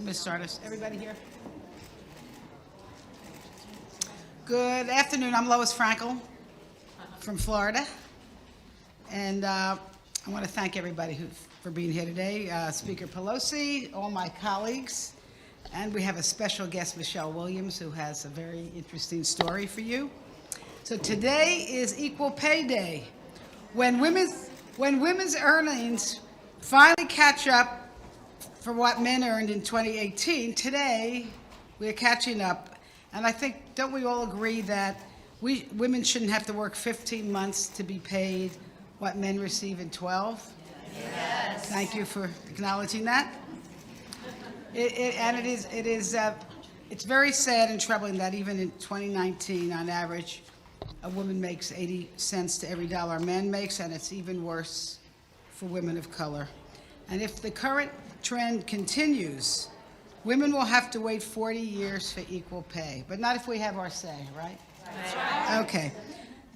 me start us. Everybody here? Good afternoon. I'm Lois Frankel from Florida. And I want to thank everybody for being here today. Speaker Pelosi, all my colleagues, and we have a special guest, Michelle Williams, who has a very interesting story for you. So today is Equal Pay Day. When women's earnings finally catch up for what men earned in 2018, today we're catching up. And I think, don't we all agree that women shouldn't have to work 15 months to be paid what men receive in 12? Yes. Thank you for acknowledging that. It's very sad and troubling that even in 2019, on average, a woman makes 80 cents to every dollar a man makes, and it's even worse for women of color. And if the current trend continues, women will have to wait 40 years for equal pay, but not if we have our say, right? Right. Okay.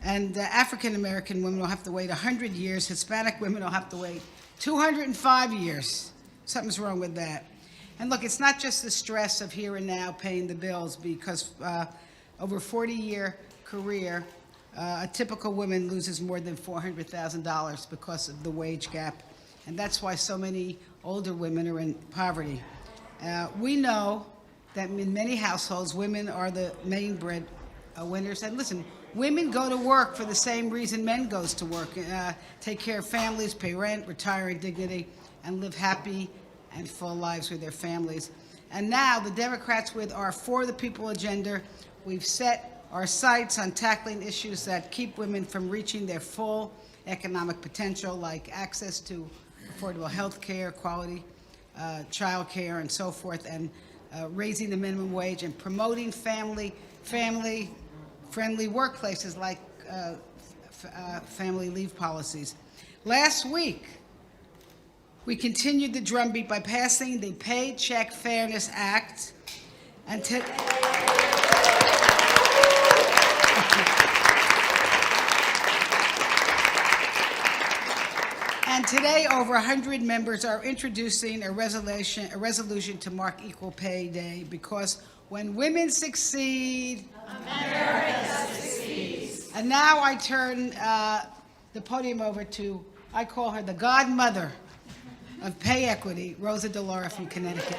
And African American women will have to wait 100 years. Hispanic women will have to wait 205 years. Something's wrong with that. And look, it's not just the stress of here and now paying the bills, because over a 40-year career, a typical woman loses more than $400,000 because of the wage gap. And that's why so many older women are in poverty. We know that in many households, women are the main bread winners. And listen, women go to work for the same reason men goes to work, take care of families, pay rent, retire in dignity, and live happy and full lives with their families. And now the Democrats, with our For the People agenda, we've set our sights on tackling issues that keep women from reaching their full economic potential, like access to affordable health care, quality child care, and so forth, and raising the minimum wage and promoting family-friendly workplaces like family leave policies. Last week, we continued the drumbeat by passing the Paycheck Fairness Act, and today, over 100 members are introducing a resolution to mark Equal Pay Day, because when women succeed, America succeeds. And now I turn the podium over to, I call her the godmother of pay equity, Rosa DeLaura from Connecticut.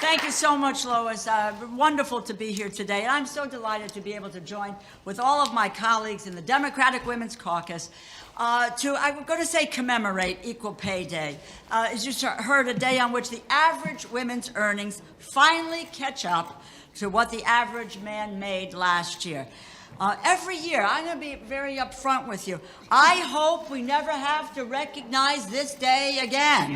Thank you so much, Lois. Wonderful to be here today. And I'm so delighted to be able to join with all of my colleagues in the Democratic Women's Caucus I'm going to say commemorate Equal Pay Day. As you heard, a day on which the average women's earnings finally catch up to what the average man made last year. Every year, I'm going to be very upfront with you. I hope we never have to recognize this day again,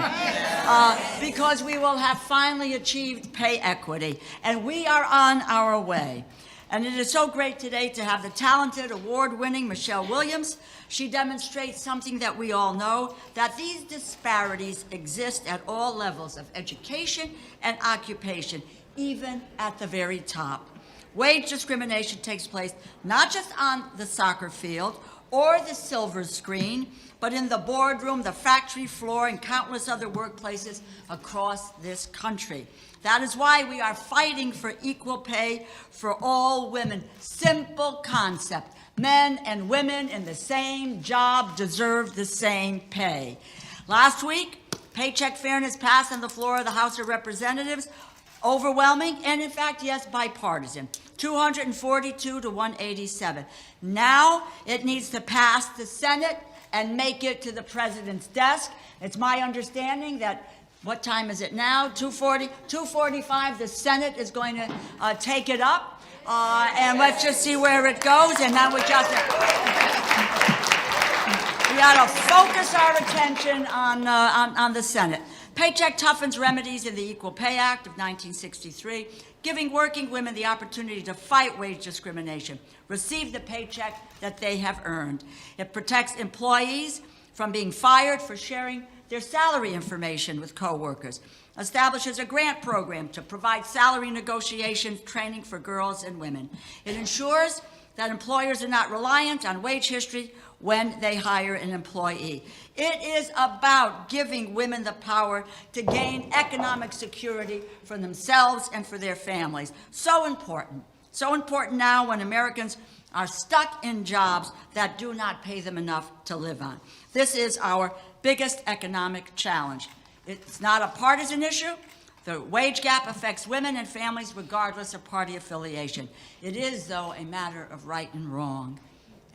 because we will have finally achieved pay equity, and we are on our way. And it is so great today to have the talented, award-winning Michelle Williams. She demonstrates something that we all know, that these disparities exist at all levels of education and occupation, even at the very top. Wage discrimination takes place not just on the soccer field or the silver screen, but in the boardroom, the factory floor, and countless other workplaces across this country. That is why we are fighting for equal pay for all women. Simple concept. Men and women in the same job deserve the same pay. Last week, Paycheck Fairness passed on the floor of the House of Representatives. Overwhelming, and in fact, yes, bipartisan. 242 to 187. Now it needs to pass the Senate and make it to the president's desk. It's my understanding that, what time is it now? 2:45. The Senate is going to take it up, and let's just see where it goes. And now we got to focus our attention on the Senate. Paycheck toughens remedies in the Equal Pay Act of 1963, giving working women the opportunity to fight wage discrimination, receive the paycheck that they have earned. It protects employees from being fired for sharing their salary information with coworkers, establishes a grant program to provide salary negotiation training for girls and women. It ensures that employers are not reliant on wage history when they hire an employee. It is about giving women the power to gain economic security for themselves and for their families. So important. So important now when Americans are stuck in jobs that do not pay them enough to live on. This is our biggest economic challenge. It's not a partisan issue. The wage gap affects women and families regardless of party affiliation. It is, though, a matter of right and wrong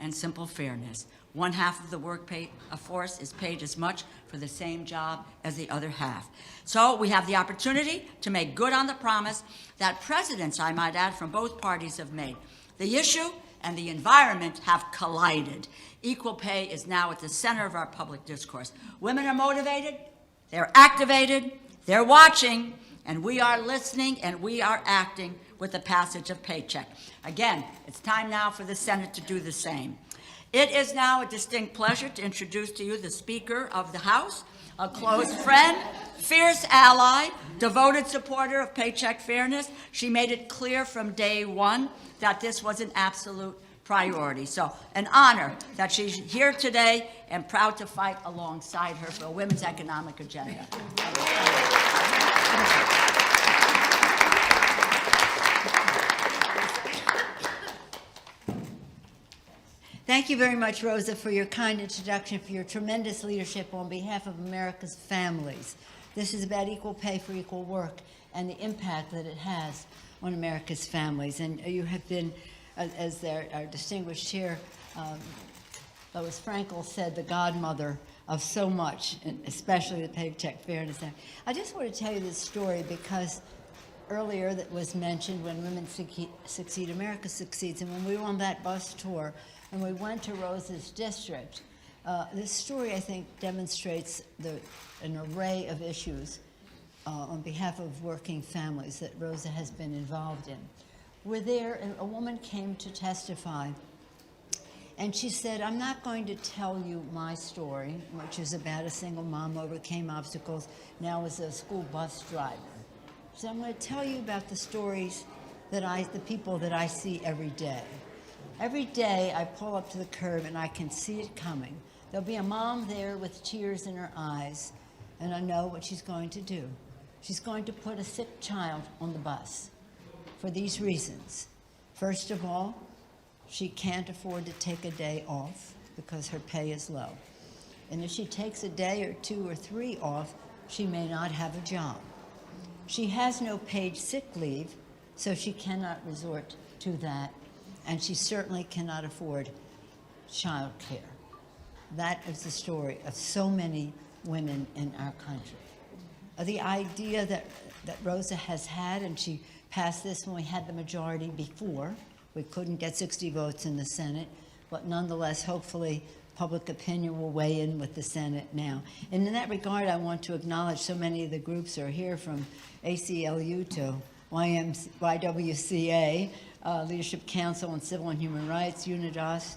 and simple fairness. One half of the workforce is paid as much for the same job as the other half. So we have the opportunity to make good on the promise that presidents, I might add, from both parties have made. The issue and the environment have collided. Equal pay is now at the center of our public discourse. Women are motivated, they're activated, they're watching, and we are listening and we are acting with the passage of Paycheck. Again, it's time now for the Senate to do the same. It is now a distinct pleasure to introduce to you the Speaker of the House, a close friend, fierce ally, devoted supporter of paycheck fairness. She made it clear from day one that this was an absolute priority. So an honor that she's here today and proud to fight alongside her for a women's economic agenda. Thank you very much, Rosa, for your kind introduction, for your tremendous leadership on behalf of America's families. This is about equal pay for equal work and the impact that it has on America's families. And you have been, as our distinguished chair, Lois Frankel said, the godmother of so much, especially the Paycheck Fairness Act. I just want to tell you this story because earlier that was mentioned, when women succeed, America succeeds. And when we were on that bus tour, and we went to Rosa's district, this story, I think, demonstrates an array of issues on behalf of working families that Rosa has been involved in. We're there, and a woman came to testify, and she said, I'm not going to tell you my story, which is about a single mom who overcame obstacles, now is a school bus driver. So I'm going to tell you about the stories that the people that I see every day. Every day I pull up to the curb and I can see it coming. There'll be a mom there with tears in her eyes, and I know what she's going to do. She's going to put a sick child on the bus for these reasons. First of all, she can't afford to take a day off because her pay is low. And if she takes a day or 2 or 3 off, she may not have a job. She has no paid sick leave, so she cannot resort to that. And she certainly cannot afford child care. That is the story of so many women in our country. The idea that Rosa has had, and she passed this when we had the majority before. We couldn't get 60 votes in the Senate, but nonetheless, hopefully, public opinion will weigh in with the Senate now. And in that regard, I want to acknowledge so many of the groups are here, from ACLU to YWCA, Leadership Council on Civil and Human Rights, UNIDOS,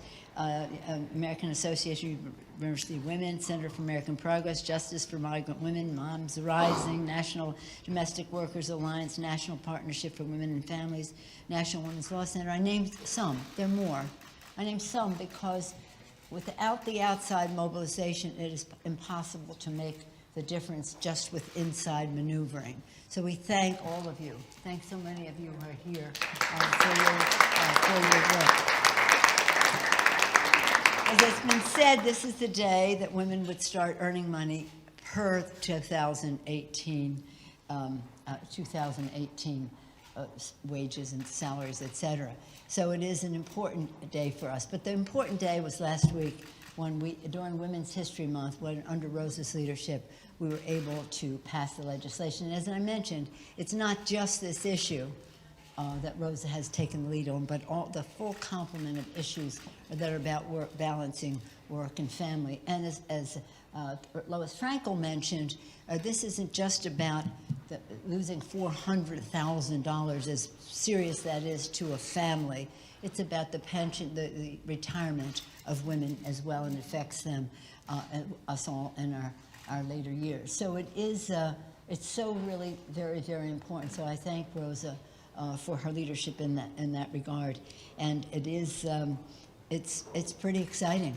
American Association of University Women, Center for American Progress, Justice for Migrant Women, Moms Rising, National Domestic Workers Alliance, National Partnership for Women and Families, National Women's Law Center. I named some. There are more. I named some because without the outside mobilization, it is impossible to make the difference just with inside maneuvering. So we thank all of you. Thanks so many of you who are here for your work. As has been said, this is the day that women would start earning money per 2018 wages and salaries, et cetera. So it is an important day for us. But the important day was last week when during Women's History Month, when under Rosa's leadership, we were able to pass the legislation. As I mentioned, it's not just this issue that Rosa has taken the lead on, but all the full complement of issues that are about balancing work and family. And as Lois Frankel mentioned, this isn't just about losing $400,000, as serious that is to a family. It's about the pension, the retirement of women as well, and affects them, us all in our later years. So it is, it's so really very, very important. So I thank Rosa for her leadership in that regard. And it is, it's pretty exciting.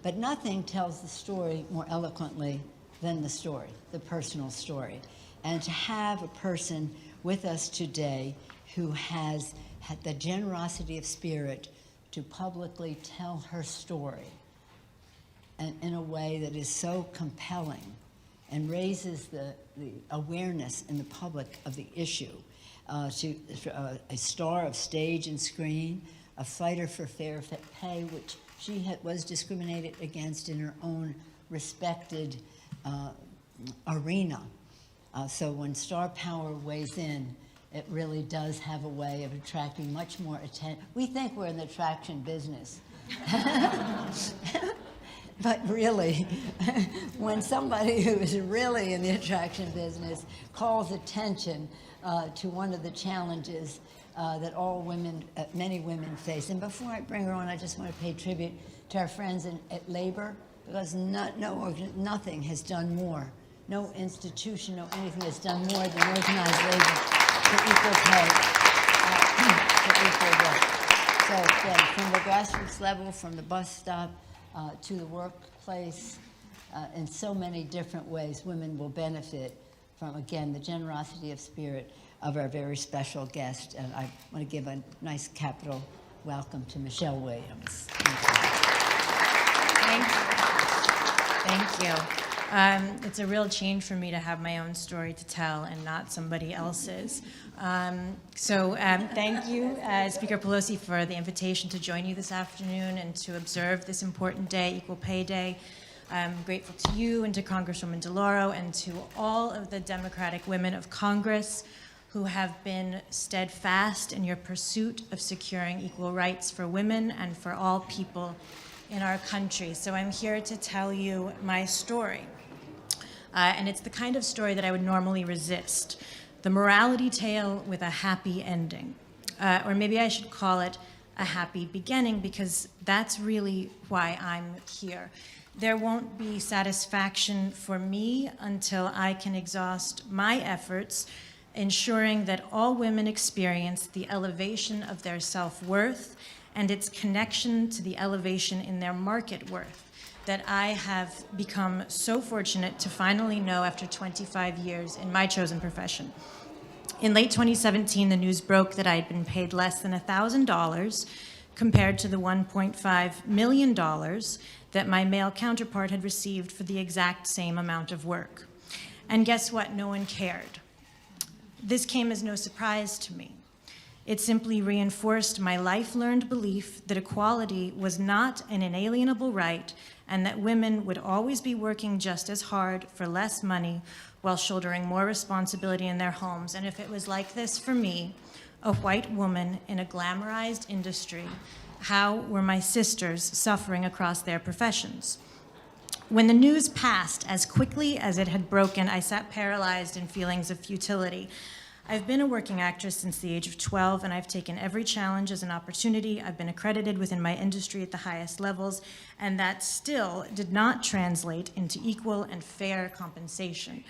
But nothing tells the story more eloquently than the story, the personal story. And to have a person with us today who has had the generosity of spirit to publicly tell her story and in a way that is so compelling and raises the awareness in the public of the issue, a star of stage and screen, a fighter for fair pay, which she was discriminated against in her own respected arena. So when star power weighs in, it really does have a way of attracting much more attention. We think we're in the attraction business. But really, when somebody who is really in the attraction business calls attention to one of the challenges that all women, many women face. And before I bring her on, I just want to pay tribute to our friends at Labor, because nothing has done more. No institution, no anything has done more than organized labor for equal pay, for equal work. So again, from the grassroots level, from the bus stop to the workplace, in so many different ways, women will benefit from, again, the generosity of spirit of our very special guest. And I want to give a nice capital welcome to Michelle Williams. Thank you. It's a real change for me to have my own story to tell and not somebody else's. Thank you, Speaker Pelosi, for the invitation to join you this afternoon and to observe this important day, Equal Pay Day. I'm grateful to you and to Congresswoman DeLauro and to all of the Democratic women of Congress who have been steadfast in your pursuit of securing equal rights for women and for all people in our country. So I'm here to tell you my story. And it's the kind of story that I would normally resist. The morality tale with a happy ending. Or maybe I should call it a happy beginning, because that's really why I'm here. There won't be satisfaction for me until I can exhaust my efforts ensuring that all women experience the elevation of their self-worth and its connection to the elevation in their market worth that I have become so fortunate to finally know after 25 years in my chosen profession. In late 2017, the news broke that I had been paid less than $1,000 compared to the $1.5 million that my male counterpart had received for the exact same amount of work. And guess what? No one cared. This came as no surprise to me. It simply reinforced my life-learned belief that equality was not an inalienable right and that women would always be working just as hard for less money while shouldering more responsibility in their homes. And if it was like this for me, a white woman in a glamorized industry, how were my sisters suffering across their professions? When the news passed as quickly as it had broken, I sat paralyzed in feelings of futility. I've been a working actress since the age of 12, and I've taken every challenge as an opportunity. I've been accredited within my industry at the highest levels, and that still did not translate into equal and fair compensation.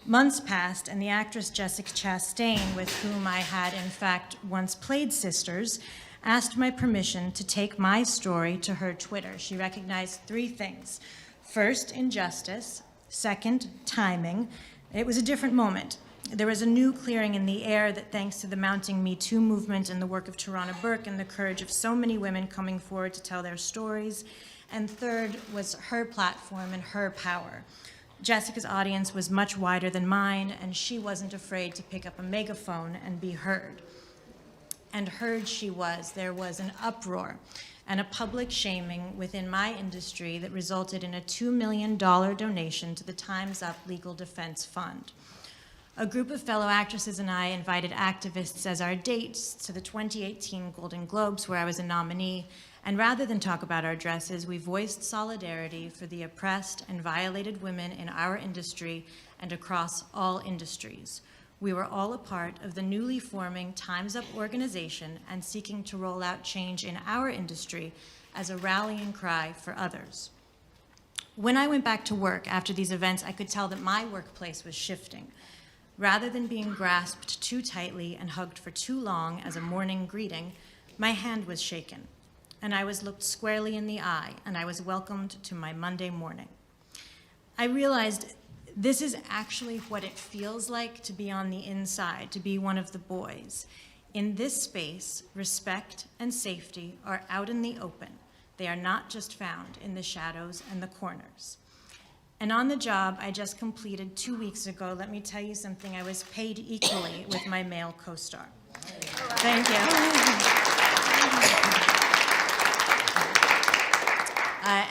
Months passed, and the actress Jessica Chastain, with whom I had in fact once played sisters, asked my permission to take my story to her Twitter. She recognized three things. First, injustice. Second, timing. It was a different moment. There was a new clearing in the air that, thanks to the mounting Me Too movement and the work of Tarana Burke and the courage of so many women coming forward to tell their stories. And third was her platform and her power. Jessica's audience was much wider than mine, and she wasn't afraid to pick up a megaphone and be heard. And heard she was. There was an uproar and a public shaming within my industry that resulted in a $2 million donation to the Time's Up Legal Defense Fund. A group of fellow actresses and I invited activists as our dates to the 2018 Golden Globes, where I was a nominee, and rather than talk about our dresses, we voiced solidarity for the oppressed and violated women in our industry and across all industries. We were all a part of the newly forming Time's Up organization and seeking to roll out change in our industry as a rallying cry for others. When I went back to work after these events, I could tell that my workplace was shifting. Rather than being grasped too tightly and hugged for too long as a morning greeting, my hand was shaken, and I was looked squarely in the eye, and I was welcomed to my Monday morning. I realized this is actually what it feels like to be on the inside, to be one of the boys. In this space, respect and safety are out in the open. They are not just found in the shadows and the corners. And on the job I just completed 2 weeks ago, let me tell you something, I was paid equally with my male co-star. Thank you.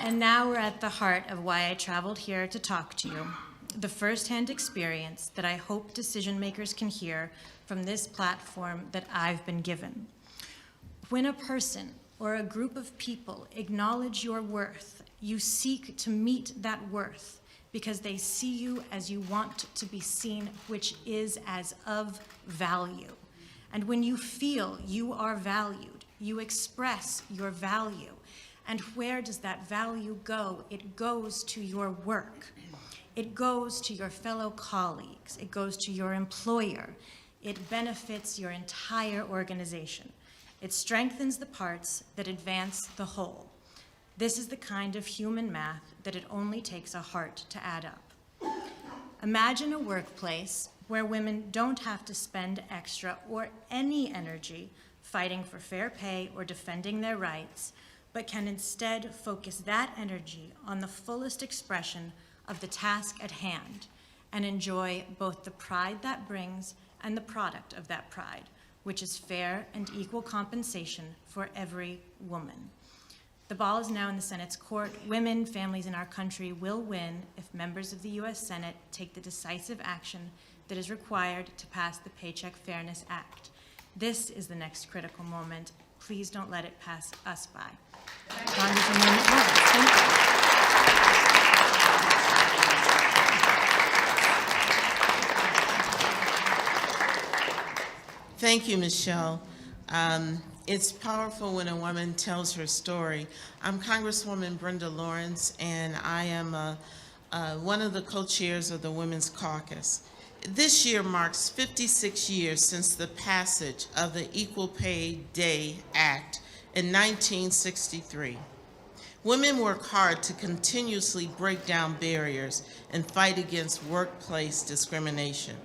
And now we're at the heart of why I traveled here to talk to you, the firsthand experience that I hope decision makers can hear from this platform that I've been given. When a person or a group of people acknowledge your worth, you seek to meet that worth because they see you as you want to be seen, which is as of value. And when you feel you are valued, you express your value. And where does that value go? It goes to your work. It goes to your fellow colleagues. It goes to your employer. It benefits your entire organization. It strengthens the parts that advance the whole. This is the kind of human math that it only takes a heart to add up. Imagine a workplace where women don't have to spend extra or any energy fighting for fair pay or defending their rights, but can instead focus that energy on the fullest expression of the task at hand and enjoy both the pride that brings and the product of that pride, which is fair and equal compensation for every woman. The ball is now in the Senate's court. Women, families in our country will win if members of the U.S. Senate take the decisive action that is required to pass the Paycheck Fairness Act. This is the next critical moment. Please don't let it pass us by. Congresswoman Lawrence, thank you. Thank you, Michelle. It's powerful when a woman tells her story. I'm Congresswoman Brenda Lawrence, and I am one of the co-chairs of the Women's Caucus. This year marks 56 years since the passage of the Equal Pay Day Act in 1963. Women work hard to continuously break down barriers and fight against workplace discrimination.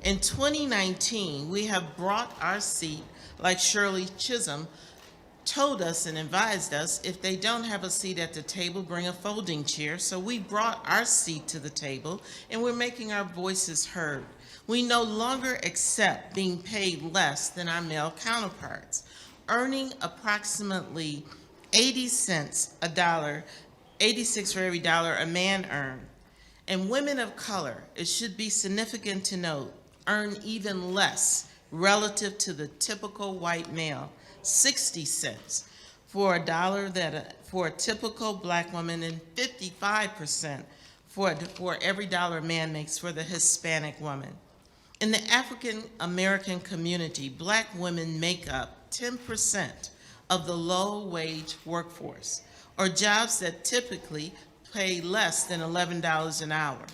In 2019, we have brought our seat, like Shirley Chisholm told us and advised us, if they don't have a seat at the table, bring a folding chair. So we brought our seat to the table, and we're making our voices heard. We no longer accept being paid less than our male counterparts, earning approximately 80 cents a dollar, 86 for every dollar a man earned. And women of color, it should be significant to note, earn even less relative to the typical white male, 60 cents for a dollar for a typical black woman, and 55% for every dollar a man makes for the Hispanic woman. In the African American community, black women make up 10% of the low-wage workforce, or jobs that typically pay less than $11 an hour,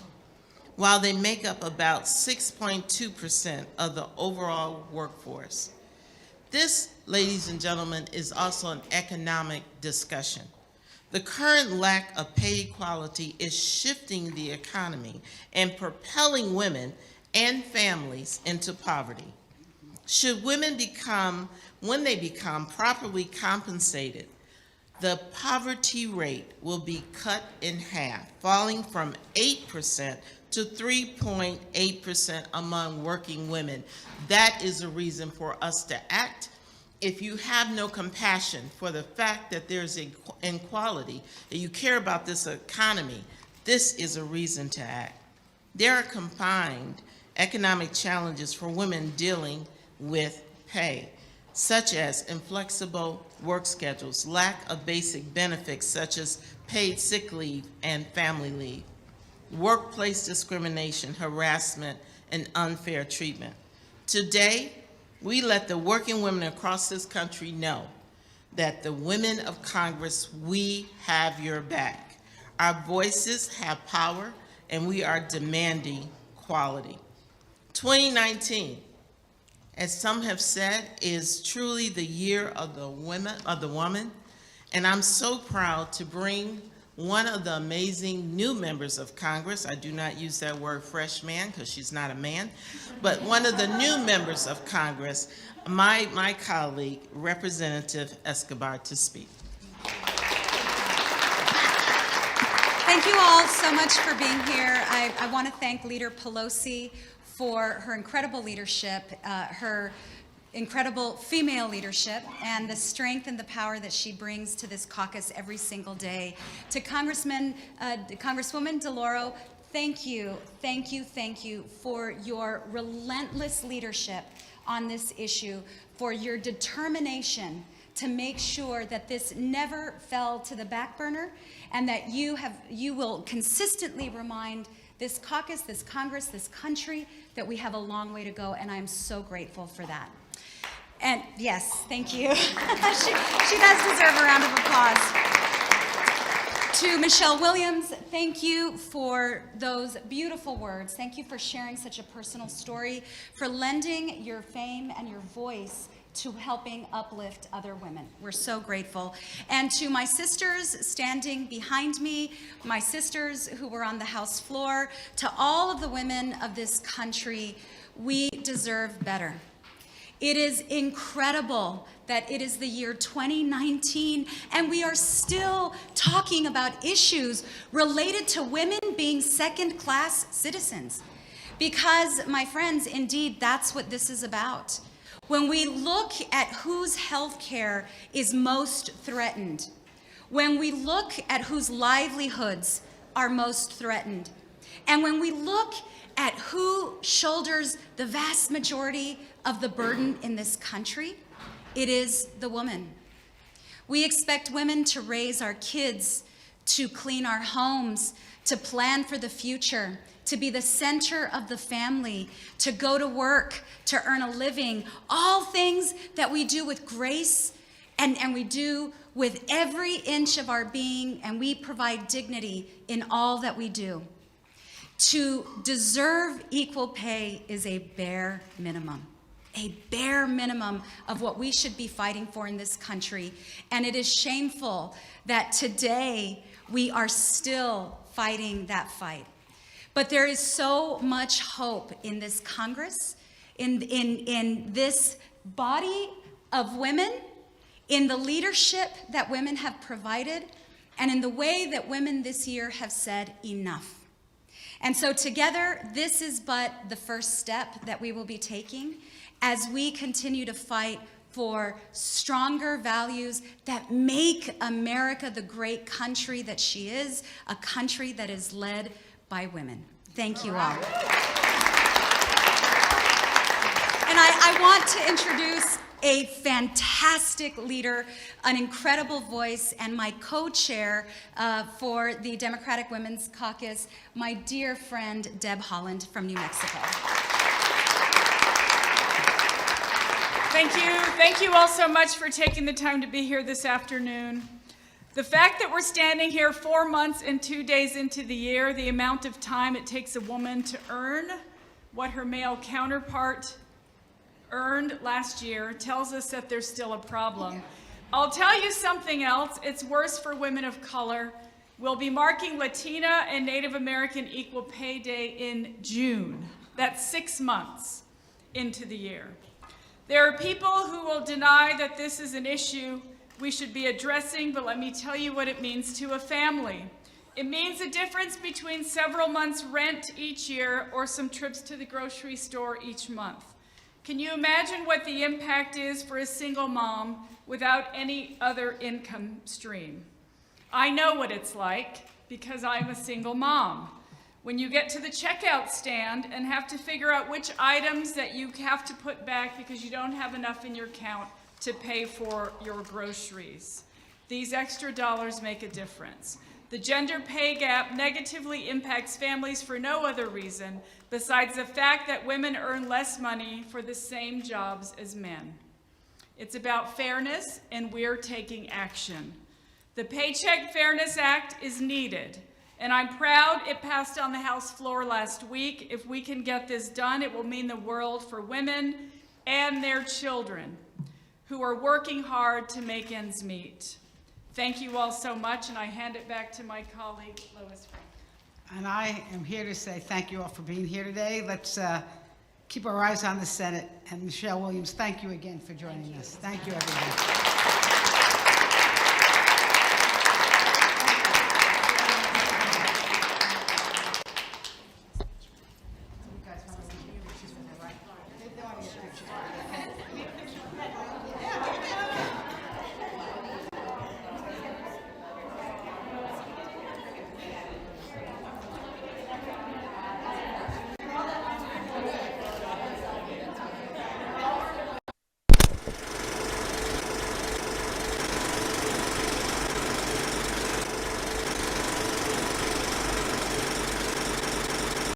while they make up about 6.2% of the overall workforce. This, ladies and gentlemen, is also an economic discussion. The current lack of pay equality is shifting the economy and propelling women and families into poverty. Should women when they become properly compensated, the poverty rate will be cut in half, falling from 8% to 3.8% among working women. That is a reason for us to act. If you have no compassion for the fact that there's inequality, that you care about this economy, this is a reason to act. There are combined economic challenges for women dealing with pay, such as inflexible work schedules, lack of basic benefits such as paid sick leave and family leave, workplace discrimination, harassment, and unfair treatment. Today, we let the working women across this country know that the women of Congress, we have your back. Our voices have power, and we are demanding quality. 2019, as some have said, is truly the year of the woman, and I'm so proud to bring one of the amazing new members of Congress. I do not use that word freshman because she's not a man, but one of the new members of Congress, my colleague, Representative Escobar, to speak. Thank you all so much for being here. I want to thank Leader Pelosi for her incredible leadership, her incredible female leadership, and the strength and the power that she brings to this caucus every single day. To Congresswoman DeLauro, thank you for your relentless leadership on this issue, for your determination to make sure that this never fell to the back burner, and that you will consistently remind this caucus, this Congress, this country, that we have a long way to go, and I'm so grateful for that. And yes, thank you. she does deserve a round of applause. To Michelle Williams, thank you for those beautiful words. Thank you for sharing such a personal story, for lending your fame and your voice to helping uplift other women. We're so grateful. And to my sisters standing behind me, my sisters who were on the House floor, to all of the women of this country, we deserve better. It is incredible that it is the year 2019 and we are still talking about issues related to women being second-class citizens. Because, my friends, indeed, that's what this is about. When we look at whose health care is most threatened, when we look at whose livelihoods are most threatened, and when we look at who shoulders the vast majority of the burden in this country, it is the woman. We expect women to raise our kids, to clean our homes, to plan for the future, to be the center of the family, to go to work, to earn a living, all things that we do with grace and we do with every inch of our being, and we provide dignity in all that we do. To deserve equal pay is a bare minimum of what we should be fighting for in this country. And it is shameful that today we are still fighting that fight. But there is so much hope in this Congress, in this body of women, in the leadership that women have provided, and in the way that women this year have said enough. And so together, this is but the first step that we will be taking as we continue to fight for stronger values that make America the great country that she is, a country that is led by women. Thank you all. And I want to introduce a fantastic leader, an incredible voice, and my co-chair for the Democratic Women's Caucus, my dear friend, Deb Haaland from New Mexico. Thank you. Thank you all so much for taking the time to be here this afternoon. The fact that we're standing here 4 months and 2 days into the year, the amount of time it takes a woman to earn what her male counterpart earned last year tells us that there's still a problem. I'll tell you something else. It's worse for women of color. We'll be marking Latina and Native American Equal Pay Day in June. That's 6 months into the year. There are people who will deny that this is an issue we should be addressing, but let me tell you what it means to a family. It means a difference between several months' rent each year or some trips to the grocery store each month. Can you imagine what the impact is for a single mom without any other income stream? I know what it's like because I'm a single mom. When you get to the checkout stand and have to figure out which items that you have to put back because you don't have enough in your account to pay for your groceries. These extra dollars make a difference. The gender pay gap negatively impacts families for no other reason besides the fact that women earn less money for the same jobs as men. It's about fairness, and we're taking action. The Paycheck Fairness Act is needed, And I'm proud it passed on the House floor last week. If we can get this done, it will mean the world for women and their children who are working hard to make ends meet. Thank you all so much, and I hand it back to my colleague, Lois Frank. And I am here to say thank you all for being here today. Let's keep our eyes on the Senate. And Michelle Williams, thank you again for joining us. Thank you, everybody.